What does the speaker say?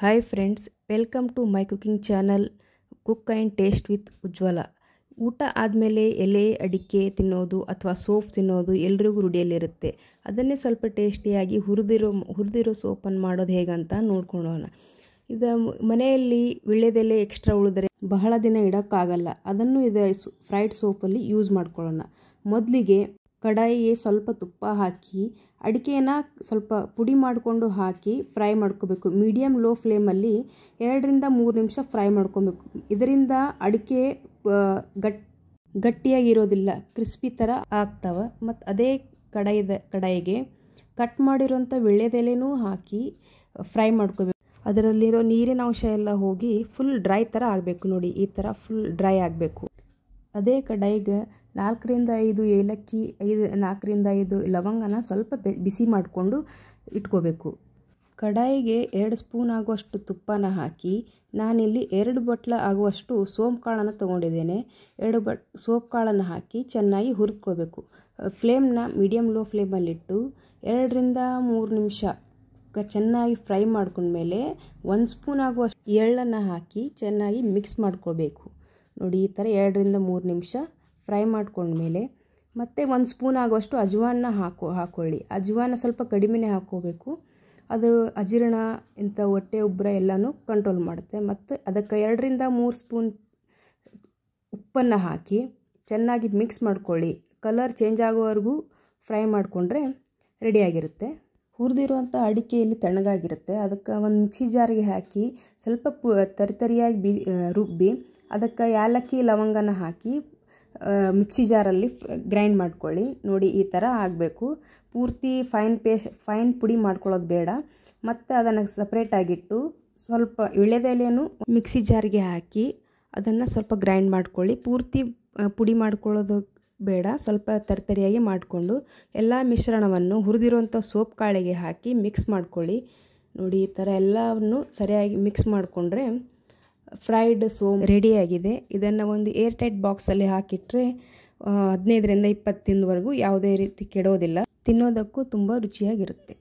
Hi friends, welcome to my cooking channel cook and taste with Ujwala. ಊಟ ಆದಮೇಲೆ ಎಲೆ ಅಡಿಕೆ ತಿನ್ನೋದು ಅಥವಾ ಸೋಪ್ ತಿನ್ನೋದು ಎಲ್ರಿಗೂ ರೂಢಿಯಲ್ಲಿರುತ್ತೆ. ಅದನ್ನೇ ಸ್ವಲ್ಪ ಟೇಸ್ಟಿಯಾಗಿ ಹುರಿದಿರೋ ಸೋಪನ್ನು ಮಾಡೋದು ಹೇಗಂತ ನೋಡ್ಕೊಳ್ಳೋಣ. ಇದು ಮನೆಯಲ್ಲಿ ವೀಳ್ಯದೆಲೆ ಎಕ್ಸ್ಟ್ರಾ ಉಳಿದ್ರೆ ಬಹಳ ದಿನ ಇಡೋಕ್ಕಾಗಲ್ಲ. ಅದನ್ನು ಫ್ರೈಡ್ ಸೋಪಲ್ಲಿ ಯೂಸ್ ಮಾಡ್ಕೊಳ್ಳೋಣ. ಮೊದಲಿಗೆ ಕಡಾಯಿಗೆ ಸ್ವಲ್ಪ ತುಪ್ಪ ಹಾಕಿ ಅಡಿಕೆನ ಸ್ವಲ್ಪ ಪುಡಿ ಮಾಡಿಕೊಂಡು ಹಾಕಿ ಫ್ರೈ ಮಾಡ್ಕೋಬೇಕು. ಮೀಡಿಯಮ್ ಲೋ ಫ್ಲೇಮಲ್ಲಿ 2 ರಿಂದ 3 ನಿಮಿಷ ಫ್ರೈ ಮಾಡ್ಕೊಬೇಕು. ಇದರಿಂದ ಅಡಿಕೆ ಗಟ್ಟಿಯಾಗಿರೋದಿಲ್ಲ, ಕ್ರಿಸ್ಪಿ ಥರ ಆಗ್ತವೆ. ಮತ್ತು ಅದೇ ಕಡಾಯಿಗೆ ಕಟ್ ಮಾಡಿರೋಂಥ ವೀಳ್ಯದೆಲೆನೂ ಹಾಕಿ ಫ್ರೈ ಮಾಡ್ಕೋಬೇಕು. ಅದರಲ್ಲಿರೋ ನೀರಿನ ಅಂಶ ಎಲ್ಲ ಹೋಗಿ ಫುಲ್ ಡ್ರೈ ಥರ ಆಗಬೇಕು. ನೋಡಿ, ಈ ಥರ ಫುಲ್ ಡ್ರೈ ಆಗಬೇಕು. ಅದೇ ಕಡಾಯಿಗೆ 4 ರಿಂದ 5 ಏಲಕ್ಕಿ, 4 ರಿಂದ 5 ಲವಂಗನ ಸ್ವಲ್ಪ ಬಿಸಿ ಮಾಡಿಕೊಂಡು ಇಟ್ಕೋಬೇಕು. ಕಡಾಯಿಗೆ 2 ಸ್ಪೂನ್ ಆಗುವಷ್ಟು ತುಪ್ಪನ ಹಾಕಿ ನಾನಿಲ್ಲಿ 2 ಬಟ್ಲ ಆಗುವಷ್ಟು ಸೋಂಪು ಕಾಳನ್ನು ತೊಗೊಂಡಿದ್ದೇನೆ. 2 ಸೋಂಪು ಕಾಳನ್ನು ಹಾಕಿ ಚೆನ್ನಾಗಿ ಹುರಿದ್ಕೋಬೇಕು. ಫ್ಲೇಮ್ನ ಮೀಡಿಯಮ್ ಲೋ ಫ್ಲೇಮಲ್ಲಿಟ್ಟು 2 ರಿಂದ 3 ನಿಮಿಷ ಚೆನ್ನಾಗಿ ಫ್ರೈ ಮಾಡ್ಕೊಂಡ್ಮೇಲೆ 1 ಸ್ಪೂನ್ ಆಗುವಷ್ಟು ಎಳ್ಳನ್ನು ಹಾಕಿ ಚೆನ್ನಾಗಿ ಮಿಕ್ಸ್ ಮಾಡ್ಕೋಬೇಕು. ನೋಡಿ, ಈ ಥರ 2 ರಿಂದ 3 ನಿಮಿಷ ಫ್ರೈ ಮಾಡ್ಕೊಂಡ್ಮೇಲೆ ಮತ್ತೆ 1 ಸ್ಪೂನ್ ಆಗುವಷ್ಟು ಅಜವಾನ ಹಾಕ್ಕೊಳ್ಳಿ. ಅಜವಾನ ಸ್ವಲ್ಪ ಕಡಿಮೆನೇ ಹಾಕ್ಕೋಬೇಕು. ಅದು ಅಜೀರ್ಣ ಇಂಥ ಹೊಟ್ಟೆ ಉಬ್ಬರ ಎಲ್ಲನೂ ಕಂಟ್ರೋಲ್ ಮಾಡುತ್ತೆ. ಮತ್ತು ಅದಕ್ಕೆ 2 ರಿಂದ 3 ಸ್ಪೂನ್ ಉಪ್ಪನ್ನು ಹಾಕಿ ಚೆನ್ನಾಗಿ ಮಿಕ್ಸ್ ಮಾಡ್ಕೊಳ್ಳಿ. ಕಲರ್ ಚೇಂಜ್ ಆಗೋವರೆಗೂ ಫ್ರೈ ಮಾಡಿಕೊಂಡ್ರೆ ರೆಡಿಯಾಗಿರುತ್ತೆ. ಹುರಿದಿರುವಂಥ ಅಡಿಕೆಯಲ್ಲಿ ತಣ್ಣಗಾಗಿರುತ್ತೆ. ಅದಕ್ಕೆ ಒಂದು ಮಿಕ್ಸಿ ಜಾರಿಗೆ ಹಾಕಿ ಸ್ವಲ್ಪ ತರಿಯಾಗಿ ರುಬ್ಬಿ ಅದಕ್ಕೆ ಏಲಕ್ಕಿ ಲವಂಗನ ಹಾಕಿ ಮಿಕ್ಸಿ ಜಾರಲ್ಲಿ ಗ್ರೈಂಡ್ ಮಾಡ್ಕೊಳ್ಳಿ. ನೋಡಿ, ಈ ಥರ ಆಗಬೇಕು. ಪೂರ್ತಿ ಫೈನ್ ಪುಡಿ ಮಾಡ್ಕೊಳ್ಳೋದು ಬೇಡ. ಮತ್ತು ಅದನ್ನು ಸಪ್ರೇಟಾಗಿಟ್ಟು ಸ್ವಲ್ಪ ವೀಳ್ಯದೆಲೆಯನ್ನು ಮಿಕ್ಸಿ ಜಾರಿಗೆ ಹಾಕಿ ಅದನ್ನು ಸ್ವಲ್ಪ ಗ್ರೈಂಡ್ ಮಾಡ್ಕೊಳ್ಳಿ. ಪೂರ್ತಿ ಪುಡಿ ಮಾಡ್ಕೊಳ್ಳೋದು ಬೇಡ, ಸ್ವಲ್ಪ ತರಿಯಾಗಿ ಮಾಡಿಕೊಂಡು ಎಲ್ಲ ಮಿಶ್ರಣವನ್ನು ಹುರಿದಿರುವಂಥ ಸೋಪ್ ಕಾಳಿಗೆ ಹಾಕಿ ಮಿಕ್ಸ್ ಮಾಡ್ಕೊಳ್ಳಿ. ನೋಡಿ, ಈ ಥರ ಎಲ್ಲವನ್ನು ಸರಿಯಾಗಿ ಮಿಕ್ಸ್ ಮಾಡಿಕೊಂಡ್ರೆ ಫ್ರೈಡ್ ಸೋಪ್ ರೆಡಿಯಾಗಿದೆ. ಇದನ್ನು ಒಂದು ಏರ್ ಟೈಟ್ ಬಾಕ್ಸಲ್ಲಿ ಹಾಕಿಟ್ರೆ 15 ರಿಂದ 20 ದಿನದವರೆಗೂ ಯಾವುದೇ ರೀತಿ ಕೆಡೋದಿಲ್ಲ. ತಿನ್ನೋದಕ್ಕೂ ತುಂಬ ರುಚಿಯಾಗಿರುತ್ತೆ.